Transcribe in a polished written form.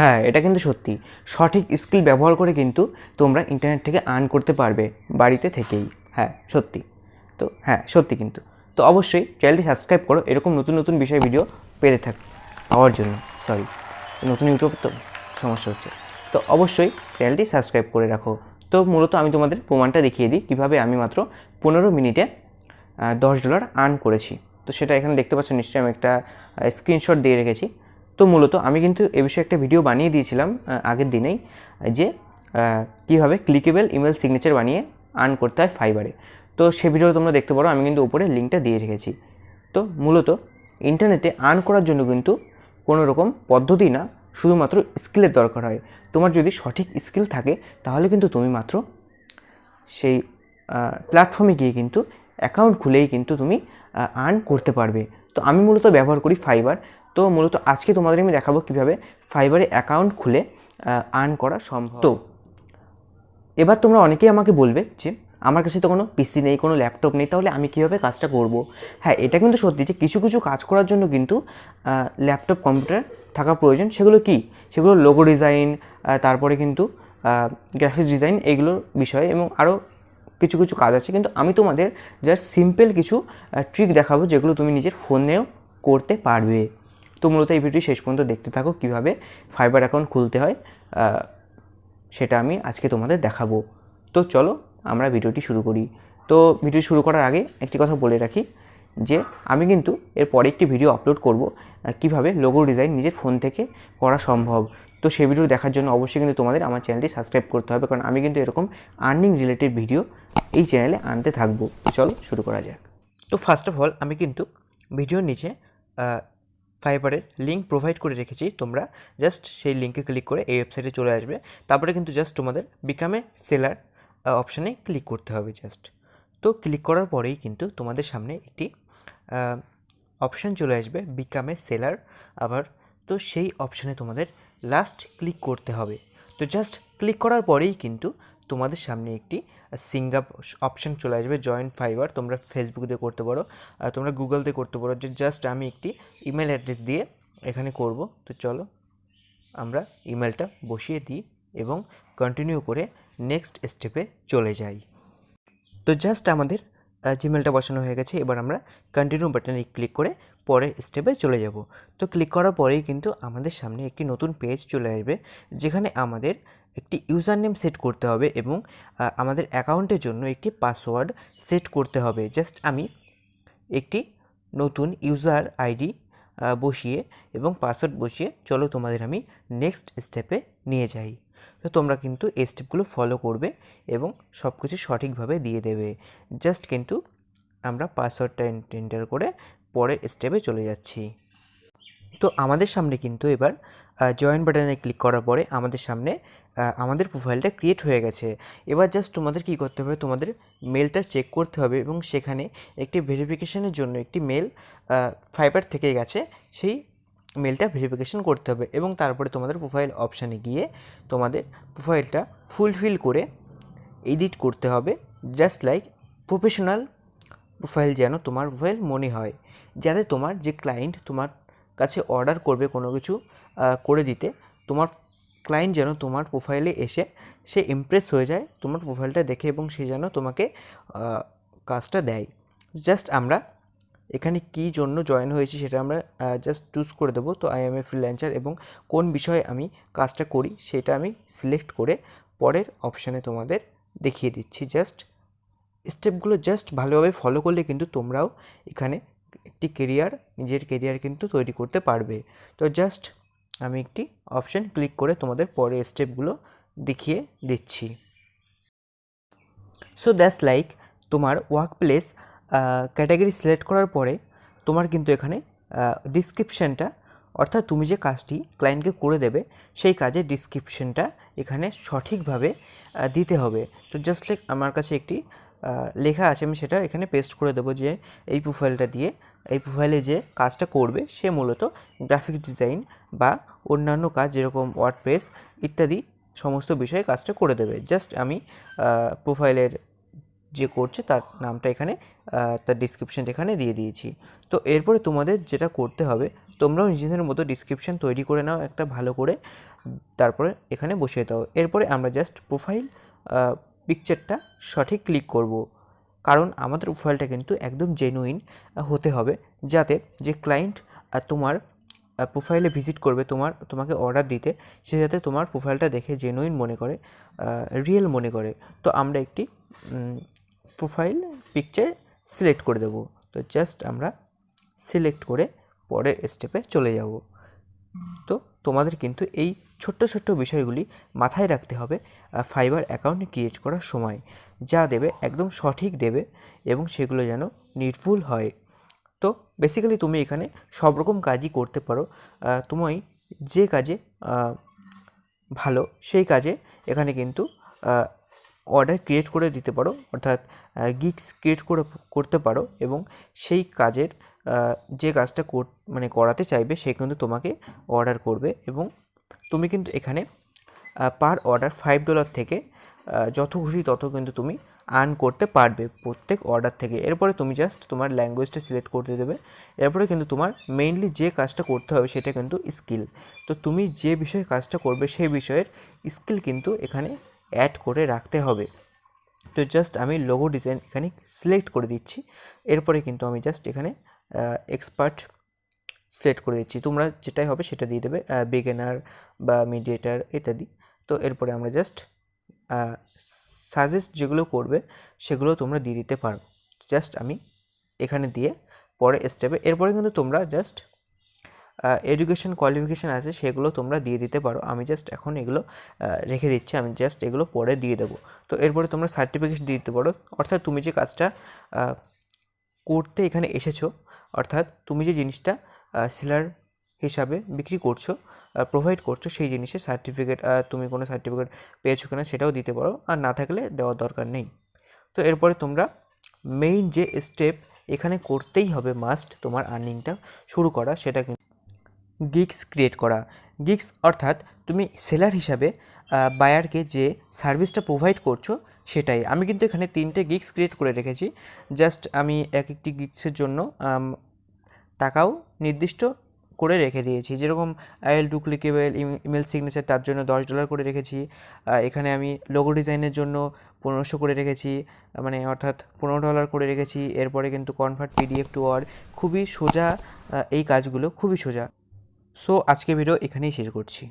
হ্যাঁ, এটা কিন্তু সত্যি। সঠিক স্কিল ব্যবহার করে কিন্তু তোমরা ইন্টারনেট থেকে আর্ন করতে পারবে বাড়িতে থেকেই। হ্যাঁ, সত্যি। তো হ্যাঁ, সত্যি কিন্তু। তো অবশ্যই চ্যানেলটি সাবস্ক্রাইব করো এরকম নতুন নতুন বিষয় ভিডিও পাওয়ার জন্য। সরি, নতুন ইউটিউব তো সমস্যা হচ্ছে। তো অবশ্যই চ্যানেলটি সাবস্ক্রাইব করে রাখো। তো মূলত আমি তোমাদের প্রমাণটা দেখিয়ে দিই কীভাবে আমি মাত্র 15 মিনিটে $10 আর্ন করেছি। তো সেটা এখানে দেখতে পাচ্ছ নিশ্চয়ই, আমি একটা স্ক্রিনশট দিয়ে রেখেছি। তো মূলত আমি কিন্তু এ বিষয়ে একটা ভিডিও বানিয়ে দিয়েছিলাম আগের দিনেই, যে কীভাবে ক্লিকেবল ইমেল সিগনেচার বানিয়ে আর্ন করতে হয় ফাইবারে। তো সে ভিডিও তোমরা দেখতে পারো, আমি কিন্তু উপরে লিঙ্কটা দিয়ে রেখেছি। তো মূলত ইন্টারনেটে আর্ন করার জন্য কিন্তু কোনো রকম পদ্ধতি না, শুধুমাত্র স্কিলের দরকার হয়। তোমার যদি সঠিক স্কিল থাকে তাহলে কিন্তু তুমি মাত্র সেই প্ল্যাটফর্মে গিয়ে কিন্তু অ্যাকাউন্ট খুলেই কিন্তু তুমি আর্ন করতে পারবে। তো আমি মূলত ব্যবহার করি ফাইবার। তো মূলত আজকে তোমাদের আমি দেখাবো কীভাবে ফাইবারে অ্যাকাউন্ট খুলে আর্ন করা সম্ভব। তো এবার তোমরা অনেকেই আমাকে বলবে যে আমার কাছে তো কোনো পিসি নেই, কোনো ল্যাপটপ নেই, তাহলে আমি কীভাবে কাজটা করব। হ্যাঁ, এটা কিন্তু সত্যি যে কিছু কিছু কাজ করার জন্য কিন্তু ল্যাপটপ কম্পিউটার থাকা প্রয়োজন। সেগুলো কি? সেগুলো লোগো ডিজাইন, তারপরে কিন্তু গ্রাফিক্স ডিজাইন, এইগুলোর বিষয়ে এবং আরও কিছু কিছু কাজ আছে। কিন্তু আমি তোমাদের জাস্ট সিম্পল কিছু ট্রিক দেখাবো যেগুলো তুমি নিজের ফোনেও করতে পারবে। তো মূলত এই ভিডিওটি শেষ পর্যন্ত দেখতে থাকো, কীভাবে ফাইবার অ্যাকাউন্ট খুলতে হয় সেটা আমি আজকে তোমাদের দেখাবো। তো চলো আমরা ভিডিওটি শুরু করি। তো ভিডিও শুরু করার আগে একটি কথা বলে রাখি যে আমি কিন্তু এরপরে একটি ভিডিও আপলোড করব কিভাবে লোগো ডিজাইন নিজের ফোন থেকে করা সম্ভব। তো সেই ভিডিও দেখার জন্য অবশ্যই কিন্তু তোমাদের আমার চ্যানেলটি সাবস্ক্রাইব করতে হবে, কারণ আমি কিন্তু এরকম আর্নিং রিলেটেড ভিডিও এই চ্যানেলে আনতে থাকবো। তো চলো শুরু করা যাক। তো ফার্স্ট অফ অল আমি কিন্তু ভিডিওর নিচে ফাইবারের লিঙ্ক প্রোভাইড করে রেখেছি। তোমরা জাস্ট সেই লিঙ্কে ক্লিক করে এই ওয়েবসাইটে চলে আসবে। তারপরে কিন্তু জাস্ট তোমাদের বিকাম এ সেলার অপশানে ক্লিক করতে হবে জাস্ট। তো ক্লিক করার পরেই কিন্তু তোমাদের সামনে একটি অপশান চলে আসবে বিকাম এ সেলার আবার। তো সেই অপশানে তোমাদের লাস্ট ক্লিক করতে হবে। তো জাস্ট ক্লিক করার পরেই কিন্তু তোমাদের সামনে একটি সিঙ্গাপ অপশান চলে আসবে, জয়েন ফাইবার। তোমরা ফেসবুক দিয়ে করতে পারো, তোমরা গুগল দিয়ে করতে পারো। যে জাস্ট আমি একটি ইমেল অ্যাড্রেস দিয়ে এখানে করব। তো চলো আমরা ইমেলটা বসিয়ে দিই এবং কন্টিনিউ করে নেক্সট স্টেপে চলে যাই। তো জাস্ট আমাদের জিমেলটা বসানো হয়ে গেছে। এবার আমরা কন্টিনিউ বাটনে ক্লিক করে পরের স্টেপে চলে যাব। তো ক্লিক করার পরেই কিন্তু আমাদের সামনে একটি নতুন পেজ চলে আসবে, যেখানে আমাদের একটি ইউজার নেম সেট করতে হবে এবং আমাদের অ্যাকাউন্টের জন্য একটি পাসওয়ার্ড সেট করতে হবে। জাস্ট আমি একটি নতুন ইউজার আইডি বসিয়ে এবং পাসওয়ার্ড বসিয়ে চলো তোমাদের আমি নেক্সট স্টেপে নিয়ে যাই। তো তোমরা কিন্তু এই স্টেপগুলো ফলো করবে এবং সব কিছু সঠিকভাবে দিয়ে দেবে। জাস্ট কিন্তু আমরা পাসওয়ার্ডটা এন্টার করে পরের স্টেপে চলে যাচ্ছি। তো আমাদের সামনে কিন্তু এবার জয়েন বাটনে ক্লিক করার পরে আমাদের সামনে আমাদের প্রোফাইলটা ক্রিয়েট হয়ে গেছে। এবার জাস্ট তোমাদের কী করতে হবে, তোমাদের মেলটা চেক করতে হবে এবং সেখানে একটি ভেরিফিকেশনের জন্য একটি মেল ফাইবার থেকে গেছে, সেই মেলটা ভেরিফিকেশন করতে হবে এবং তারপরে তোমাদের প্রোফাইল অপশানে গিয়ে তোমাদের প্রোফাইলটা ফুলফিল করে এডিট করতে হবে, জাস্ট লাইক প্রফেশনাল প্রোফাইল যেন তোমার প্রোফাইল মনে হয়, যাতে তোমার যে ক্লায়েন্ট তোমার কাছে অর্ডার করবে কোনো কিছু করে দিতে, তোমার ক্লায়েন্ট যেন তোমার প্রোফাইলে এসে সে ইমপ্রেস হয়ে যায় তোমার প্রোফাইলটা দেখে এবং সে যেন তোমাকে কাজটা দেয়। জাস্ট আমরা এখানে কী জন্য জয়েন হয়েছি সেটা আমরা জাস্ট চুজ করে দেবো। তো আই এম এ ফ্রিল্যান্সার এবং কোন বিষয়ে আমি কাজটা করি সেটা আমি সিলেক্ট করে পরের অপশানে তোমাদের দেখিয়ে দিচ্ছি। জাস্ট স্টেপগুলো জাস্ট ভালোভাবে ফলো করলে কিন্তু তোমরাও এখানে একটি নিজের কেরিয়ার কিন্তু তৈরি করতে পারবে। তো জাস্ট আমি একটি অপশান ক্লিক করে তোমাদের পরের স্টেপগুলো দেখিয়ে দিচ্ছি। সো দ্যাটস লাইক তোমার ওয়ার্ক প্লেস ক্যাটাগরি সিলেক্ট করার পরে তোমার কিন্তু এখানে ডিসক্রিপশানটা, অর্থাৎ তুমি যে কাজটি ক্লায়েন্টকে করে দেবে সেই কাজের ডিসক্রিপশানটা এখানে সঠিকভাবে দিতে হবে। তো জাস্ট লাইক আমার কাছে একটি লেখা আছে, আমি সেটা এখানে পেস্ট করে দেবো যে এই প্রোফাইলটা দিয়ে এই প্রোফাইলে যে কাজটা করবে সে মূলত গ্রাফিক্স ডিজাইন বা অন্যান্য কাজ যেরকম ওয়ার্ডপ্রেস ইত্যাদি সমস্ত বিষয়ে কাজটা করে দেবে। জাস্ট আমি প্রোফাইলের যে করছে তার নামটা এখানে তার ডিসক্রিপশান এখানে দিয়ে দিয়েছি। তো এরপরে তোমাদের যেটা করতে হবে, তোমরাও নিজেদের মতো ডিসক্রিপশান তৈরি করে নাও একটা ভালো করে, তারপরে এখানে বসিয়ে দাও। এরপরে আমরা জাস্ট প্রোফাইল পিকচারটা সঠিক ক্লিক করব, কারণ আমাদের প্রোফাইলটা কিন্তু একদম জেনুইন হতে হবে, যাতে যে ক্লায়েন্ট তোমার প্রোফাইলে ভিজিট করবে তোমাকে অর্ডার দিতে, সে যাতে তোমার প্রোফাইলটা দেখে জেনুইন মনে করে, রিয়েল মনে করে। তো আমরা একটি প্রোফাইল পিকচার সিলেক্ট করে দেব। তো জাস্ট আমরা সিলেক্ট করে পরের স্টেপে চলে যাব। তো তোমাদের কিন্তু এই ছোট্ট ছোট্ট বিষয়গুলি মাথায় রাখতে হবে ফাইবার অ্যাকাউন্ট ক্রিয়েট করার সময়, যা দেবে একদম সঠিক দেবে এবং সেগুলো যেন নির্ভুল হয়। তো বেসিক্যালি তুমি এখানে সব রকম কাজই করতে পারো। তুমি যে কাজে ভালো সেই কাজে এখানে কিন্তু অর্ডার ক্রিয়েট করে দিতে পারো, অর্থাৎ গিগস ক্রিয়েট করতে পারো, এবং সেই কাজের যে কাজটা করাতে চাইবে সে কিন্তু তোমাকে অর্ডার করবে, এবং তুমি কিন্তু এখানে পার অর্ডার $5 থেকে যত খুশি তত কিন্তু তুমি আর্ন করতে পারবে প্রত্যেক অর্ডার থেকে। এরপরে তুমি জাস্ট তোমার ল্যাঙ্গুয়েজটা সিলেক্ট করতে দেবে। এরপরে কিন্তু তোমার মেইনলি যে কাজটা করতে হবে সেটা কিন্তু স্কিল। তো তুমি যে বিষয়ে কাজটা করবে সেই বিষয়ের স্কিল কিন্তু এখানে অ্যাড করে রাখতে হবে। তো জাস্ট আমি লোগো ডিজাইন এখানে সিলেক্ট করে দিচ্ছি। এরপরে কিন্তু আমি জাস্ট এখানে এক্সপার্ট সিলেক্ট করে দিচ্ছি। তোমরা যেটাই হবে সেটা দিয়ে দেবে, বিগিনার বা মিডিয়েটার ইত্যাদি। তো এরপরে আমরা জাস্ট সাজেস্ট যেগুলো করবে সেগুলো তোমরা দিয়ে দিতে পারো। জাস্ট আমি এখানে দিয়ে পরে স্টেপে, এরপরে কিন্তু তোমরা জাস্ট এডুকেশন কোয়ালিফিকেশান আছে সেগুলো তোমরা দিয়ে দিতে পারো। আমি জাস্ট এখন এগুলো রেখে দিচ্ছি, আমি জাস্ট এগুলো পরে দিয়ে দেবো। তো এরপরে তোমরা সার্টিফিকেট দিয়ে দিতে পারো, অর্থাৎ তুমি যে কাজটা করতে এখানে এসেছো, অর্থাৎ তুমি যে জিনিসটা সেলার হিসাবে বিক্রি করছো, প্রোভাইড করছো, সেই জিনিসের সার্টিফিকেট, তুমি কোনো সার্টিফিকেট পেয়েছো কিনা সেটাও দিতে পারো, আর না থাকলে দেওয়ার দরকার নেই। তো এরপরে তোমরা মেইন যে স্টেপ এখানে করতেই হবে মাস্ট তোমার আর্নিংটা শুরু করা, সেটা কিন্তু গিগস ক্রিয়েট করা। গিগস অর্থাৎ তুমি সেলার হিসাবে বায়ারকে যে সার্ভিসটা প্রোভাইড করছো সেটাই। আমি কিন্তু এখানে 3টে গিগস ক্রিয়েট করে রেখেছি। জাস্ট আমি এক একটি গিগসের জন্য টাকাও নির্দিষ্ট করে রেখে দিয়েছি, যেরকম আইএল ডুপ্লিকেবল ইমেল সিগনেচার, তার জন্য $10 করে রেখেছি। এখানে আমি লোগো ডিজাইনের জন্য 1500 করে রেখেছি, মানে অর্থাৎ $15 করে রেখেছি। এরপরে কিন্তু কনভার্ট PDF টু ওয়ার্ড, খুবই সোজা এই কাজগুলো, খুবই সোজা। সো আজকে ভিডিও এখানেই শেষ করছি।